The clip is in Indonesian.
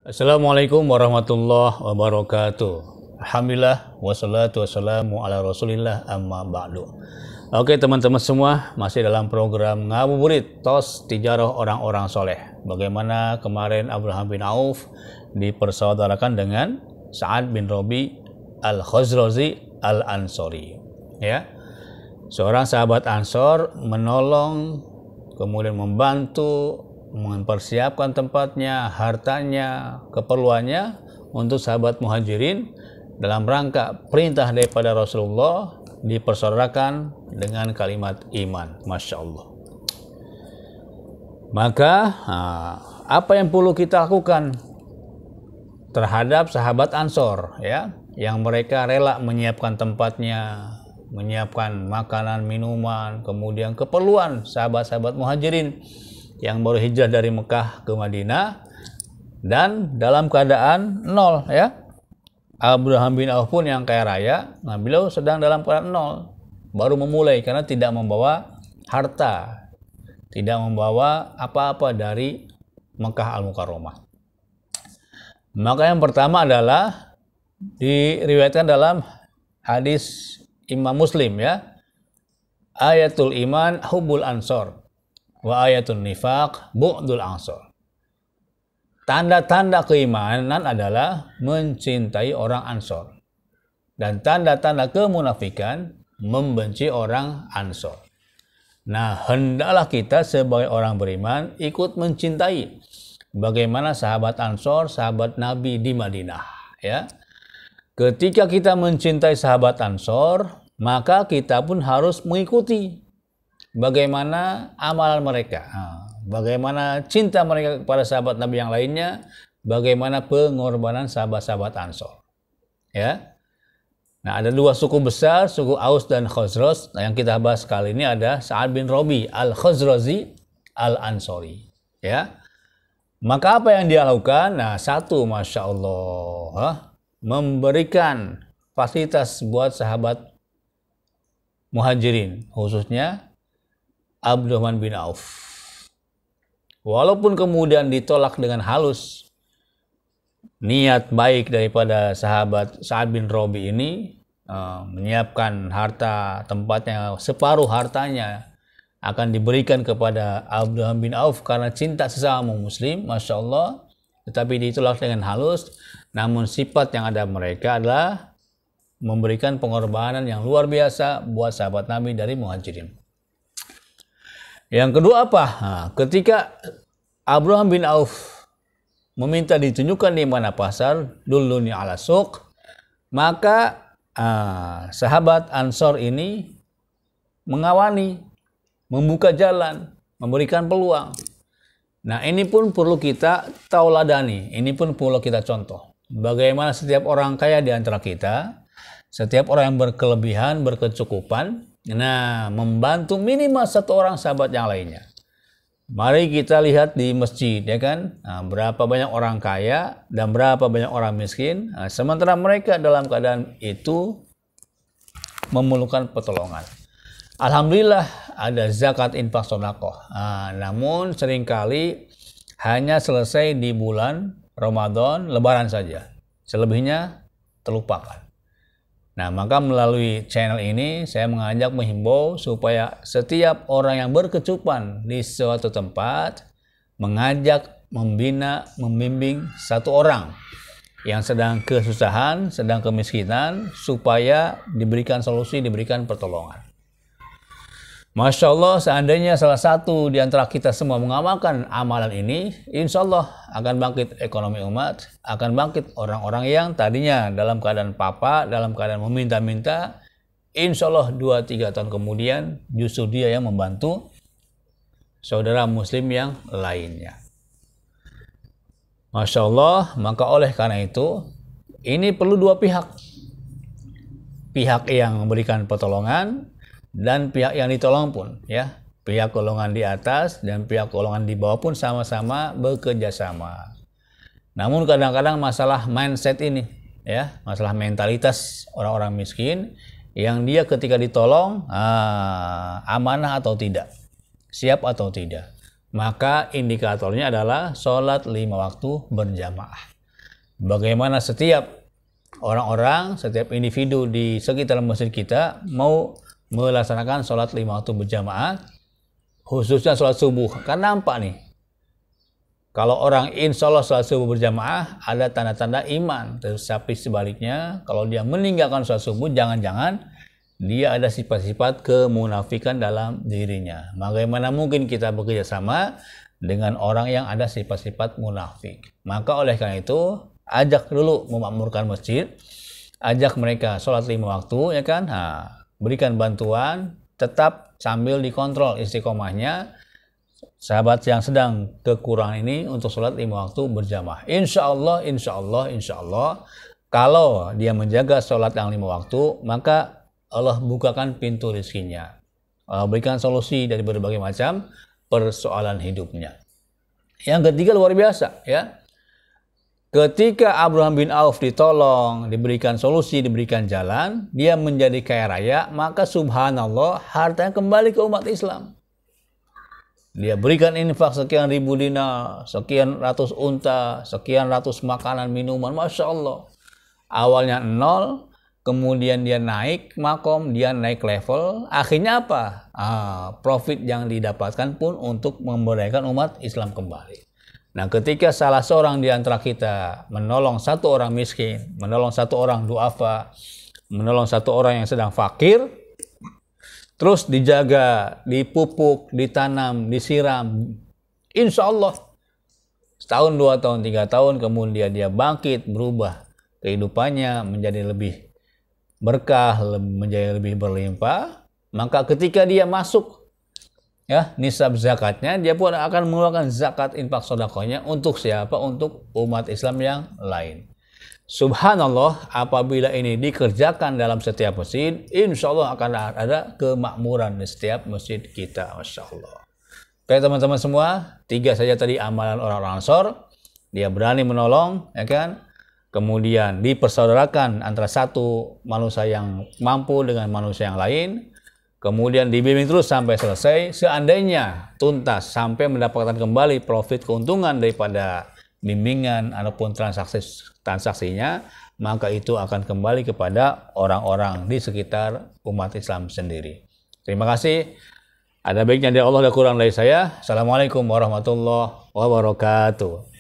Assalamualaikum warahmatullahi wabarakatuh. Alhamdulillah wassalatu wassalamu ala rasulillah amma ba'du. Oke teman-teman semua, masih dalam program Ngabuburit Tos Tijarah Orang-Orang Soleh. Bagaimana kemarin Abdurrahman bin Auf dipersaudarakan dengan Sa'ad bin Rabi al-Khazraji al-Ansori, ya. Seorang sahabat Ansor menolong, kemudian membantu, mempersiapkan tempatnya, hartanya, keperluannya untuk sahabat muhajirin dalam rangka perintah daripada Rasulullah, dipersaudarakan dengan kalimat iman. Masya Allah. Maka apa yang perlu kita lakukan terhadap sahabat Ansor, ya, yang mereka rela menyiapkan tempatnya, menyiapkan makanan, minuman, kemudian keperluan sahabat-sahabat muhajirin yang baru hijrah dari Mekah ke Madinah dan dalam keadaan nol, ya. Abdurrahman bin Auf pun yang kaya raya, nah beliau sedang dalam keadaan nol, baru memulai karena tidak membawa harta, tidak membawa apa-apa dari Mekah Al-Mukarramah. Maka yang pertama adalah diriwayatkan dalam hadis Imam Muslim, ya, ayatul iman hubbul ansor wa ayatul nifaq bu'dul ansor. Tanda-tanda keimanan adalah mencintai orang Ansor, dan tanda-tanda kemunafikan membenci orang Ansor. Nah, hendaklah kita sebagai orang beriman ikut mencintai bagaimana sahabat Ansor, sahabat Nabi di Madinah, ya. Ketika kita mencintai sahabat Ansor, maka kita pun harus mengikuti bagaimana amalan mereka, bagaimana cinta mereka kepada sahabat Nabi yang lainnya, bagaimana pengorbanan sahabat-sahabat Ansor, ya. Nah, ada dua suku besar, suku Aus dan Khazraj. Nah, yang kita bahas kali ini ada Sa'ad bin Rabi al-Khazraji al-Ansori, ya. Maka apa yang dia lakukan? Nah, satu, Masya Allah, memberikan fasilitas buat sahabat muhajirin, khususnya Abdurrahman bin Auf. Walaupun kemudian ditolak dengan halus, niat baik daripada sahabat Sa'ad bin Rabi ini menyiapkan harta, tempatnya, separuh hartanya akan diberikan kepada Abdurrahman bin Auf karena cinta sesama muslim, Masya Allah, tetapi ditolak dengan halus. Namun sifat yang ada mereka adalah memberikan pengorbanan yang luar biasa buat sahabat Nabi dari muhajirin. Yang kedua apa? Nah, ketika Abdurrahman bin Auf meminta ditunjukkan di mana pasar, dulluni ala suq, maka sahabat Ansor ini mengawani, membuka jalan, memberikan peluang. Nah, ini pun perlu kita tauladani, ini pun perlu kita contoh. Bagaimana setiap orang kaya di antara kita, setiap orang yang berkelebihan, berkecukupan, nah, membantu minimal satu orang sahabat yang lainnya. Mari kita lihat di masjid, ya kan, nah, berapa banyak orang kaya dan berapa banyak orang miskin, nah, sementara mereka dalam keadaan itu memerlukan pertolongan. Alhamdulillah ada zakat, infak, sedekah. Nah, namun seringkali hanya selesai di bulan Ramadan, Lebaran saja. Selebihnya terlupakan. Nah, maka melalui channel ini saya mengajak, menghimbau supaya setiap orang yang berkecukupan di suatu tempat mengajak, membina, membimbing satu orang yang sedang kesusahan, sedang kemiskinan, supaya diberikan solusi, diberikan pertolongan. Masya Allah, seandainya salah satu di antara kita semua mengamalkan amalan ini, insya Allah akan bangkit ekonomi umat, akan bangkit orang-orang yang tadinya dalam keadaan papa, dalam keadaan meminta-minta, insya Allah 2-3 tahun kemudian justru dia yang membantu saudara muslim yang lainnya. Masya Allah, maka oleh karena itu, ini perlu dua pihak. Pihak yang memberikan pertolongan, dan pihak yang ditolong pun, ya, pihak golongan di atas dan pihak golongan di bawah pun sama-sama bekerja sama. Namun kadang-kadang masalah mindset ini, ya, masalah mentalitas orang-orang miskin yang dia ketika ditolong amanah atau tidak, siap atau tidak. maka indikatornya adalah sholat 5 waktu berjamaah. Bagaimana setiap orang-orang, setiap individu di sekitar masjid kita mau melaksanakan sholat 5 waktu berjamaah, khususnya sholat subuh. Kan nampak nih, kalau orang insya Allah sholat subuh berjamaah ada tanda-tanda iman. Tapi sebaliknya, kalau dia meninggalkan sholat subuh, jangan-jangan dia ada sifat-sifat kemunafikan dalam dirinya. Bagaimana mungkin kita bekerja sama dengan orang yang ada sifat-sifat munafik? Maka oleh karena itu, ajak dulu memakmurkan masjid, ajak mereka sholat 5 waktu, ya kan? Nah, berikan bantuan, tetap sambil dikontrol istiqomahnya. Sahabat yang sedang kekurangan ini untuk sholat 5 waktu berjamaah. Insya Allah, kalau dia menjaga sholat yang 5 waktu, maka Allah bukakan pintu rezekinya. Allah berikan solusi dari berbagai macam persoalan hidupnya. Yang ketiga luar biasa, ya. Ketika Abraham bin Auf ditolong, diberikan solusi, diberikan jalan, dia menjadi kaya raya, maka subhanallah hartanya kembali ke umat Islam. Dia berikan infak sekian ribu dinar, sekian ratus unta, sekian ratus makanan, minuman, Masya Allah. Awalnya 0, kemudian dia naik makom, dia naik level. Akhirnya apa? Profit yang didapatkan pun untuk memberdayakan umat Islam kembali. Nah, ketika salah seorang di antara kita menolong satu orang miskin, menolong satu orang duafa, menolong satu orang yang sedang fakir, terus dijaga, dipupuk, ditanam, disiram, insya Allah setahun, 2 tahun, 3 tahun, kemudian dia bangkit, berubah kehidupannya menjadi lebih berkah, menjadi lebih berlimpah. Maka ketika dia masuk, ya, nisab zakatnya, dia pun akan mengeluarkan zakat infak sedekahnya untuk siapa? Untuk umat Islam yang lain. Subhanallah, apabila ini dikerjakan dalam setiap masjid, insya Allah akan ada kemakmuran di setiap masjid kita. Masya Allah. Oke teman-teman semua, 3 saja tadi amalan orang-orang Ansor. Dia berani menolong, ya kan? Kemudian dipersaudarakan antara satu manusia yang mampu dengan manusia yang lain. Kemudian dibimbing terus sampai selesai. Seandainya tuntas sampai mendapatkan kembali profit keuntungan daripada bimbingan ataupun transaksinya, maka itu akan kembali kepada orang-orang di sekitar umat Islam sendiri. Terima kasih. Ada baiknya dari Allah, ada kurang dari saya. Assalamualaikum warahmatullahi wabarakatuh.